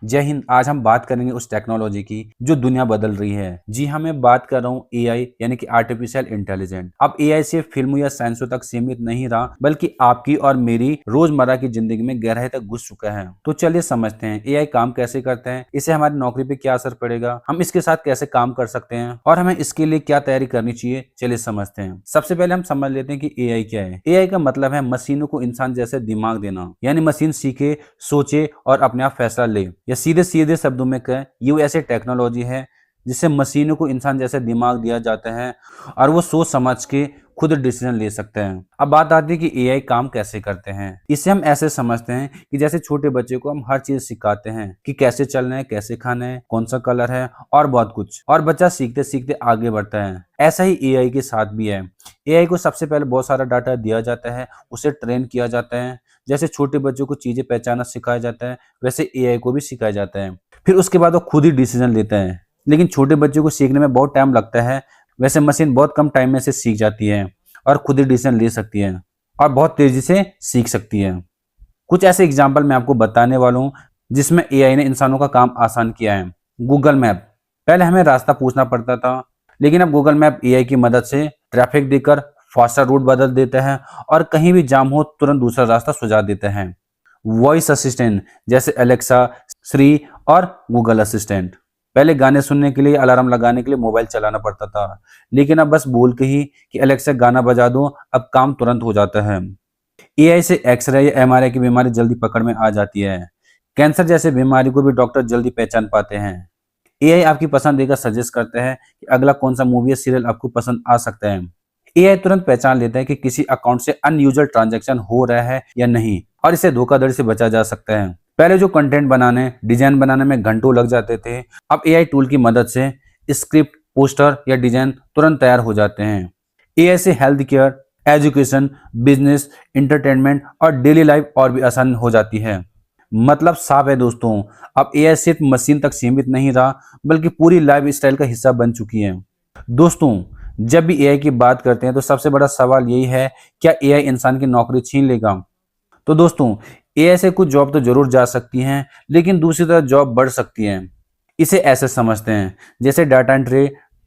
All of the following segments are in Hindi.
जय हिंद। आज हम बात करेंगे उस टेक्नोलॉजी की जो दुनिया बदल रही है। जी हाँ, मैं बात कर रहा हूँ एआई यानी कि आर्टिफिशियल इंटेलिजेंस। अब एआई सिर्फ फिल्मों या साइंसों तक सीमित नहीं रहा, बल्कि आपकी और मेरी रोजमर्रा की जिंदगी में गहराई तक घुस चुका है। तो चलिए समझते हैं एआई काम कैसे करते हैं, इससे हमारी नौकरी पे क्या असर पड़ेगा, हम इसके साथ कैसे काम कर सकते हैं और हमें इसके लिए क्या तैयारी करनी चाहिए। चलिए समझते हैं। सबसे पहले हम समझ लेते हैं कि एआई क्या है। एआई का मतलब है मशीनों को इंसान जैसे दिमाग देना, यानी मशीन सीखे, सोचे और अपने आप फैसला ले। या सीधे सीधे शब्दों में कहें, ये ऐसे टेक्नोलॉजी है जिससे मशीनों को इंसान जैसे दिमाग दिया जाता है और वो सोच समझ के खुद डिसीजन ले सकते हैं। अब बात आती है कि एआई काम कैसे करते हैं। इसे हम ऐसे समझते हैं कि जैसे छोटे बच्चे को हम हर चीज सिखाते हैं कि कैसे चलना है, कैसे खाना है, कौन सा कलर है और बहुत कुछ, और बच्चा सीखते सीखते आगे बढ़ता है। ऐसा ही एआई के साथ भी है। एआई को सबसे पहले बहुत सारा डाटा दिया जाता है, उसे ट्रेन किया जाता है। जैसे छोटे बच्चों को चीजें पहचानना सिखाया जाता है, वैसे एआई को भी सिखाया जाता है। फिर उसके बाद वो खुद ही डिसीजन लेता है। लेकिन छोटे बच्चों को सीखने में बहुत टाइम लगता है, वैसे मशीन बहुत कम टाइम में से सीख जाती है और खुद ही डिसीजन ले सकती है और बहुत तेजी से सीख सकती है। कुछ ऐसे एग्जाम्पल मैं आपको बताने वाला हूँ जिसमें एआई ने इंसानों का काम आसान किया है। Google map. पहले हमें रास्ता पूछना पड़ता था, लेकिन अब गूगल मैप एआई की मदद से ट्रैफिक देकर फास्टर रूट बदल देते हैं और कहीं भी जाम हो तुरंत दूसरा रास्ता सुझा देते हैं। वॉइस असिस्टेंट जैसे एलेक्सा, श्री और गूगल असिस्टेंट। पहले गाने सुनने के लिए, अलार्म लगाने के लिए मोबाइल चलाना पड़ता था, लेकिन अब बस बोल के ही कि एलेक्सा गाना बजा दो, अब काम तुरंत हो जाता है। एआई से एक्सरे या एमआरआई की बीमारी जल्दी पकड़ में आ जाती है। कैंसर जैसे बीमारी को भी डॉक्टर जल्दी पहचान पाते हैं। एआई आपकी पसंद देकर सजेस्ट करते हैं कि अगला कौन सा मूवी या सीरियल आपको पसंद आ सकता है। एआई तुरंत पहचान लेता है कि किसी अकाउंट से अनयूजुअल ट्रांजैक्शन हो रहा है या नहीं, और इसे धोखाधड़ी से बचा जा सकता है। पहले जो कंटेंट बनाने, डिजाइन बनाने में घंटों लग जाते थे, अब एआई टूल की मदद से स्क्रिप्ट, पोस्टर या डिजाइन तुरंत तैयार हो जाते हैं। एआई से health care, education, business, entertainment और डेली लाइफ और भी आसान हो जाती है। मतलब साफ है दोस्तों, अब एआई सिर्फ मशीन तक सीमित नहीं रहा, बल्कि पूरी लाइफ स्टाइल का हिस्सा बन चुकी है। दोस्तों, जब भी एआई की बात करते हैं तो सबसे बड़ा सवाल यही है, क्या एआई इंसान की नौकरी छीन लेगा? तो दोस्तों, एआई से कुछ जॉब तो जरूर जा सकती हैं, लेकिन दूसरी तरफ जॉब बढ़ सकती है। इसे ऐसे समझते हैं, जैसे data entry,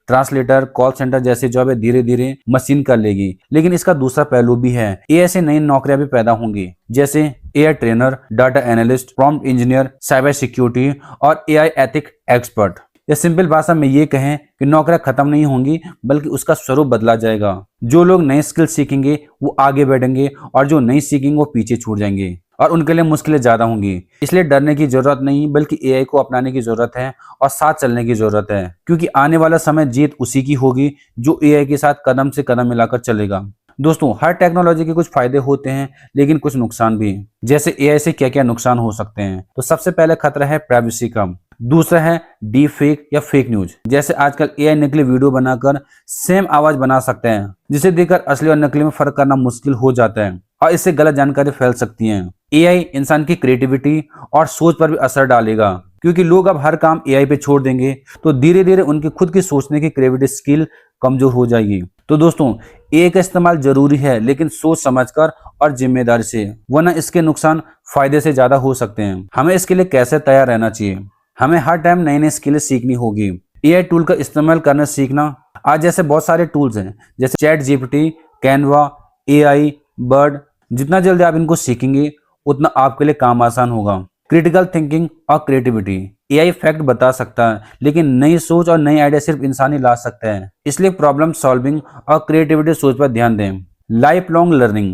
translator, call centre जैसी जॉबें धीरे धीरे मशीन कर लेगी। लेकिन इसका दूसरा पहलू भी है, एआई से नई नौकरियां भी पैदा होंगी, जैसे AI trainer, data analyst, prompt engineer, cyber security और एआई एथिक एक्सपर्ट। या सिंपल भाषा में ये कहें कि नौकरियां खत्म नहीं होंगी, बल्कि उसका स्वरूप बदला जाएगा। जो लोग नए स्किल सीखेंगे वो आगे बढ़ेंगे, और जो नहीं सीखेंगे वो पीछे छूट जाएंगे, और उनके लिए मुश्किलें ज्यादा होंगी। इसलिए डरने की जरूरत नहीं, बल्कि एआई को अपनाने की जरूरत है और साथ चलने की जरूरत है, क्योंकि आने वाला समय जीत उसी की होगी जो एआई के साथ कदम से कदम मिलाकर चलेगा। दोस्तों, हर टेक्नोलॉजी के कुछ फायदे होते हैं, लेकिन कुछ नुकसान भी। जैसे एआई से क्या क्या नुकसान हो सकते हैं, तो सबसे पहले खतरा है प्राइवेसी का। दूसरा है डीप फेक या फेक न्यूज। जैसे आजकल एआई नकली वीडियो बनाकर सेम आवाज बना सकते हैं, जिसे देखकर असली और नकली में फर्क करना मुश्किल हो जाता है, और इससे गलत जानकारी फैल सकती है। एआई इंसान की क्रिएटिविटी और सोच पर भी असर डालेगा, क्योंकि लोग अब हर काम एआई पे छोड़ देंगे तो धीरे धीरे उनकी खुद की सोचने की क्रिएटिविटी स्किल कमजोर हो जाएगी। तो दोस्तों, एआई का इस्तेमाल जरूरी है, लेकिन सोच समझकर और जिम्मेदारी से, वरना इसके नुकसान फायदे से ज्यादा हो सकते हैं। हमें इसके लिए कैसे तैयार रहना चाहिए? हमें हर टाइम नई नई स्किलें सीखनी होगी। एआई टूल का इस्तेमाल करना सीखना। आज जैसे बहुत सारे टूल्स हैं, जैसे chat GPT, Canva, AI, bird. जितना जल्दी आप इनको सीखेंगे, उतना आपके लिए काम आसान होगा। क्रिटिकल थिंकिंग और क्रिएटिविटी। एआई फैक्ट बता सकता है, लेकिन नई सोच और नई आइडिया सिर्फ इंसान ही ला सकते हैं। इसलिए प्रॉब्लम सॉल्विंग और क्रिएटिविटी सोच पर ध्यान दें। Life long learning.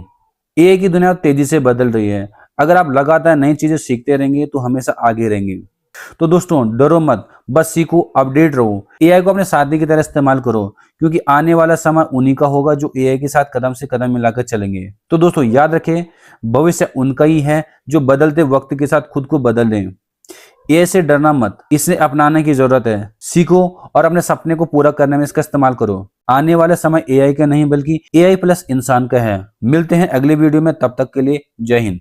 एआई की दुनिया तेजी से बदल रही है। अगर आप लगातार नई चीजें सीखते रहेंगे तो हमेशा आगे रहेंगे। तो दोस्तों, डरो मत, बस सीखो, अपडेट रहो। एआई को अपने साथी की तरह इस्तेमाल करो, क्योंकि आने वाला समय उन्हीं का होगा जो एआई के साथ कदम से कदम मिलाकर चलेंगे। तो दोस्तों, याद रखें, भविष्य उनका ही है जो बदलते वक्त के साथ खुद को बदल दें। एआई से डरना मत, इसे अपनाने की जरूरत है। सीखो और अपने सपने को पूरा करने में इसका इस्तेमाल करो। आने वाला समय एआई का नहीं, बल्कि एआई प्लस इंसान का है। मिलते हैं अगले वीडियो में, तब तक के लिए जय हिंद।